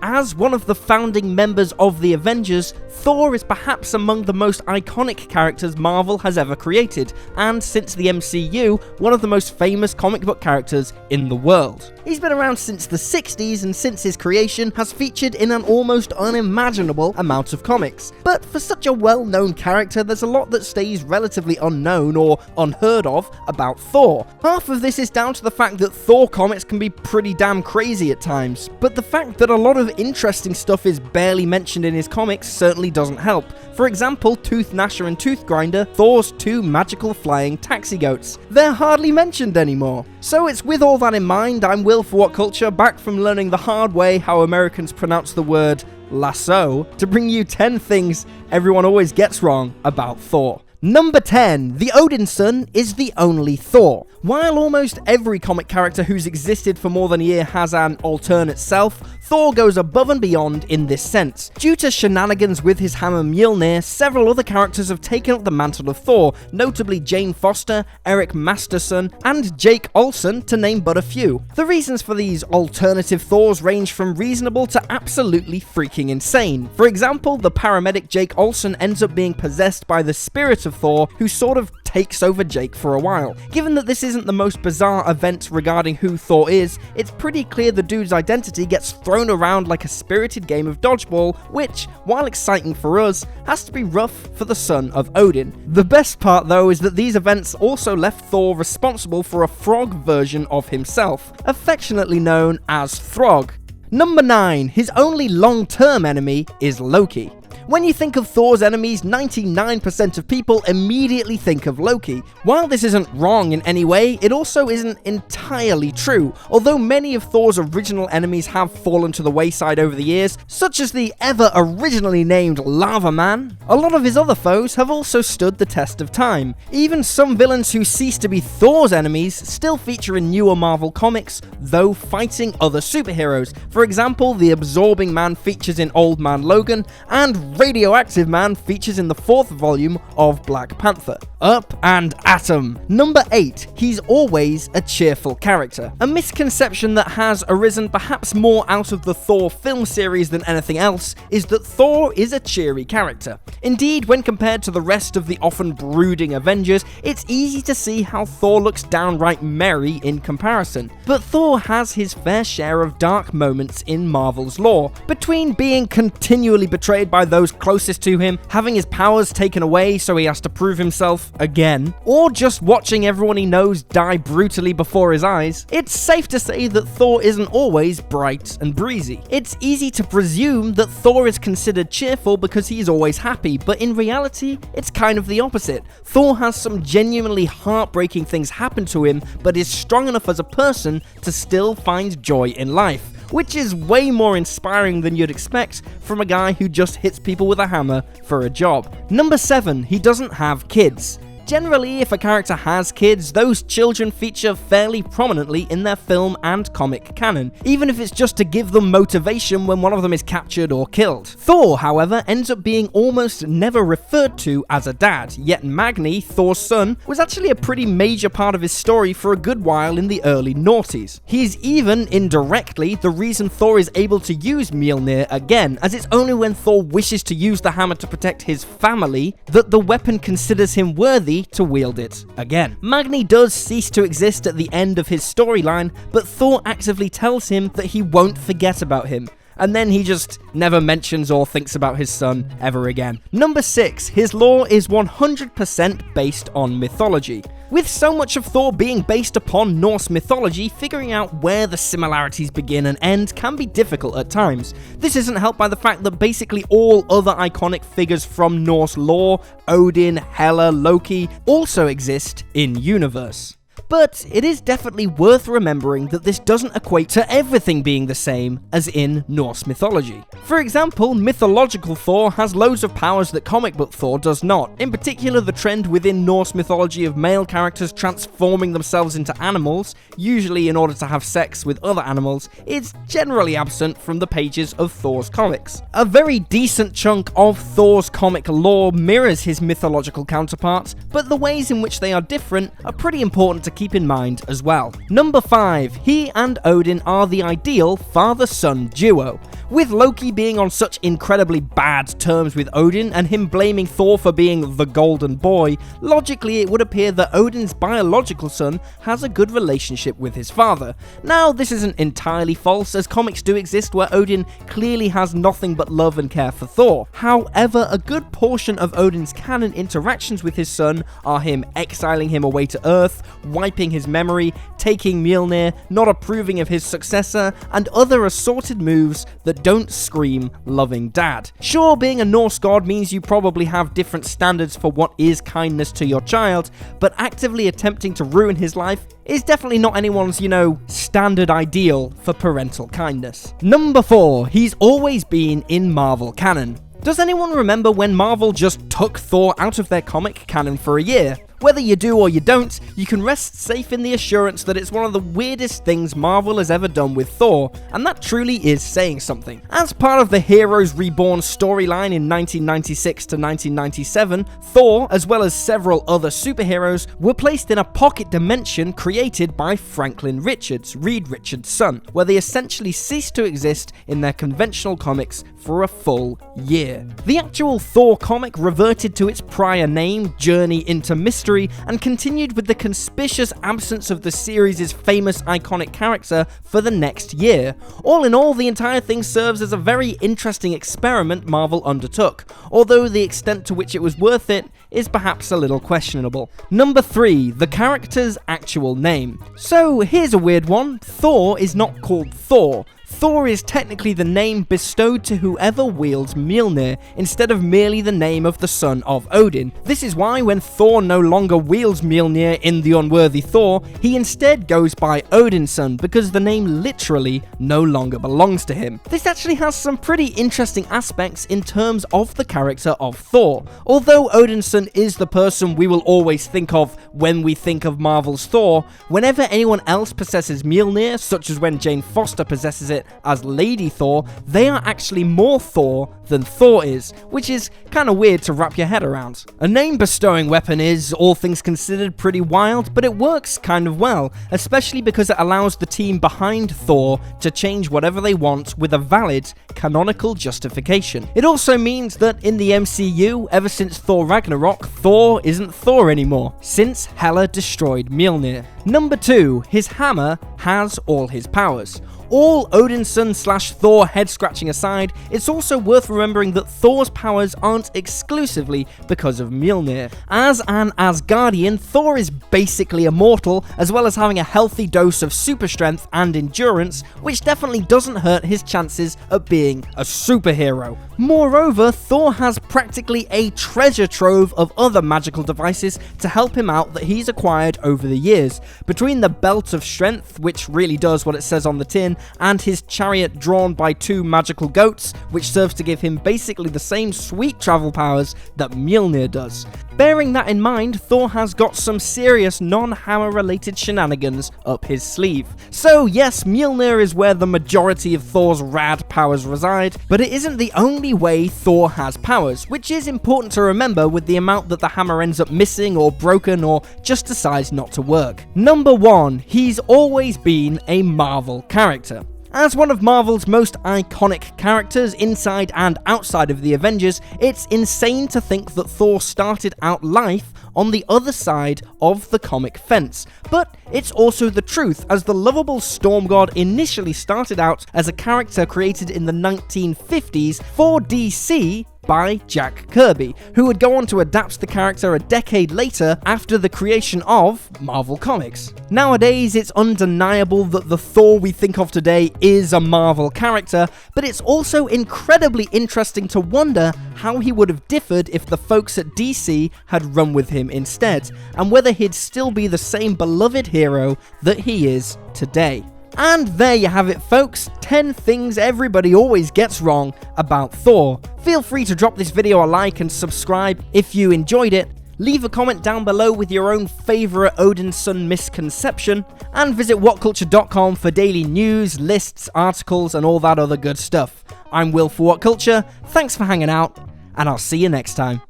As one of the founding members of the Avengers, Thor is perhaps among the most iconic characters Marvel has ever created, and since the MCU, one of the most famous comic book characters in the world. He's been around since the 60s, and since his creation has featured in an almost unimaginable amount of comics. But for such a well-known character, there's a lot that stays relatively unknown or unheard of about Thor. Half of this is down to the fact that Thor comics can be pretty damn crazy at times, but the fact that a lot of interesting stuff is barely mentioned in his comics certainly doesn't help. For example, Tooth Gnasher and Tooth Grinder, Thor's two magical flying taxi goats. They're hardly mentioned anymore. So it's with all that in mind, I'm Will for What Culture, back from learning the hard way how Americans pronounce the word lasso, to bring you 10 things everyone always gets wrong about Thor. Number 10. The ODINSON is the only Thor. While almost every comic character who's existed for more than a year has an alternate self, Thor goes above and beyond in this sense. Due to shenanigans with his hammer Mjolnir, several other characters have taken up the mantle of Thor, notably Jane Foster, Eric Masterson, and Jake Olsen, to name but a few. The reasons for these alternative Thors range from reasonable to absolutely freaking insane. For example, the paramedic Jake Olsen ends up being possessed by the spirit of Thor, who sort of takes over Jake for a while. Given that this isn't the most bizarre event regarding who Thor is, it's pretty clear the dude's identity gets thrown around like a spirited game of dodgeball, which, while exciting for us, has to be rough for the son of Odin. The best part though is that these events also left Thor responsible for a frog version of himself, affectionately known as Throg. Number 9. His only long-term enemy is Loki. When you think of Thor's enemies, 99% of people immediately think of Loki. While this isn't wrong in any way, it also isn't entirely true. Although many of Thor's original enemies have fallen to the wayside over the years, such as the ever originally named Lava Man, a lot of his other foes have also stood the test of time. Even some villains who cease to be Thor's enemies still feature in newer Marvel comics, though fighting other superheroes. For example, the Absorbing Man features in Old Man Logan, and Radioactive Man features in the 4th volume of Black Panther. Up and Atom. Number 8. He's always a cheerful character. A misconception that has arisen perhaps more out of the Thor film series than anything else is that Thor is a cheery character. Indeed, when compared to the rest of the often brooding Avengers, it's easy to see how Thor looks downright merry in comparison. But Thor has his fair share of dark moments in Marvel's lore. Between being continually betrayed by those closest to him, having his powers taken away so he has to prove himself again, or just watching everyone he knows die brutally before his eyes, it's safe to say that Thor isn't always bright and breezy. It's easy to presume that Thor is considered cheerful because he's always happy, but in reality, it's kind of the opposite. Thor has some genuinely heartbreaking things happen to him, but is strong enough as a person to still find joy in life, which is way more inspiring than you'd expect from a guy who just hits people with a hammer for a job. Number 7. He doesn't have kids. Generally, if a character has kids, those children feature fairly prominently in their film and comic canon, even if it's just to give them motivation when one of them is captured or killed. Thor, however, ends up being almost never referred to as a dad, yet Magni, Thor's son, was actually a pretty major part of his story for a good while in the early noughties. He's even, indirectly, the reason Thor is able to use Mjolnir again, as it's only when Thor wishes to use the hammer to protect his family that the weapon considers him worthy to wield it again. Magni does cease to exist at the end of his storyline, but Thor actively tells him that he won't forget about him, and then he just never mentions or thinks about his son ever again. Number 6. His lore is 100% based on mythology. With so much of Thor being based upon Norse mythology, figuring out where the similarities begin and end can be difficult at times. This isn't helped by the fact that basically all other iconic figures from Norse lore, Odin, Hela, Loki, also exist in universe. But it is definitely worth remembering that this doesn't equate to everything being the same as in Norse mythology. For example, mythological Thor has loads of powers that comic book Thor does not. In particular, the trend within Norse mythology of male characters transforming themselves into animals, usually in order to have sex with other animals, is generally absent from the pages of Thor's comics. A very decent chunk of Thor's comic lore mirrors his mythological counterparts, but the ways in which they are different are pretty important to keep in mind as well. Number 5. He and Odin are the ideal father-son duo. With Loki being on such incredibly bad terms with Odin and him blaming Thor for being the golden boy, logically it would appear that Odin's biological son has a good relationship with his father. Now, this isn't entirely false, as comics do exist where Odin clearly has nothing but love and care for Thor. However, a good portion of Odin's canon interactions with his son are him exiling him away to Earth, wiping his memory, taking Mjolnir, not approving of his successor, and other assorted moves that don't scream loving dad. Sure, being a Norse god means you probably have different standards for what is kindness to your child, but actively attempting to ruin his life is definitely not anyone's, standard ideal for parental kindness. Number 4. He's always been in Marvel canon. Does anyone remember when Marvel just took Thor out of their comic canon for a year? Whether you do or you don't, you can rest safe in the assurance that it's one of the weirdest things Marvel has ever done with Thor, and that truly is saying something. As part of the Heroes Reborn storyline in 1996 to 1997, Thor, as well as several other superheroes, were placed in a pocket dimension created by Franklin Richards, Reed Richards' son, where they essentially ceased to exist in their conventional comics for a full year. The actual Thor comic reverted to its prior name, Journey into Mystery, and continued with the conspicuous absence of the series' famous iconic character for the next year. All in all, the entire thing serves as a very interesting experiment Marvel undertook, although the extent to which it was worth it is perhaps a little questionable. Number 3. The character's actual name. So here's a weird one. Thor is not called Thor. Thor is technically the name bestowed to whoever wields Mjolnir, instead of merely the name of the son of Odin. This is why when Thor no longer wields Mjolnir in The Unworthy Thor, he instead goes by ODINSON, because the name literally no longer belongs to him. This actually has some pretty interesting aspects in terms of the character of Thor. Although ODINSON is the person we will always think of when we think of Marvel's Thor, whenever anyone else possesses Mjolnir, such as when Jane Foster possesses it as Lady Thor, they are actually more Thor than Thor is, which is kinda weird to wrap your head around. A name bestowing weapon is, all things considered, pretty wild, but it works kind of well, especially because it allows the team behind Thor to change whatever they want with a valid, canonical justification. It also means that in the MCU, ever since Thor Ragnarok, Thor isn't Thor anymore, since Hela destroyed Mjolnir. Number 2, his hammer has all his powers. All Odinson/Thor head-scratching aside, it's also worth remembering that Thor's powers aren't exclusively because of Mjolnir. As an Asgardian, Thor is basically immortal, as well as having a healthy dose of super strength and endurance, which definitely doesn't hurt his chances of being a superhero. Moreover, Thor has practically a treasure trove of other magical devices to help him out that he's acquired over the years. Between the Belt of Strength, which really does what it says on the tin, and his chariot drawn by 2 magical goats, which serves to give him basically the same sweet travel powers that Mjolnir does. Bearing that in mind, Thor has got some serious non-hammer related shenanigans up his sleeve. So yes, Mjolnir is where the majority of Thor's rad powers reside, but it isn't the only way Thor has powers, which is important to remember with the amount that the hammer ends up missing or broken or just decides not to work. Number 1, he's always been a Marvel character. As one of Marvel's most iconic characters inside and outside of the Avengers, it's insane to think that Thor started out life on the other side of the comic fence. But it's also the truth, as the lovable Storm God initially started out as a character created in the 1950s for DC by Jack Kirby, who would go on to adapt the character a decade later after the creation of Marvel Comics. Nowadays, it's undeniable that the Thor we think of today is a Marvel character, but it's also incredibly interesting to wonder how he would have differed if the folks at DC had run with him instead, and whether he'd still be the same beloved hero that he is today. And there you have it, folks, 10 things everybody always gets wrong about Thor. Feel free to drop this video a like and subscribe if you enjoyed it. Leave a comment down below with your own favourite Odinson misconception, and visit whatculture.com for daily news, lists, articles, and all that other good stuff. I'm Will for What Culture, thanks for hanging out, and I'll see you next time.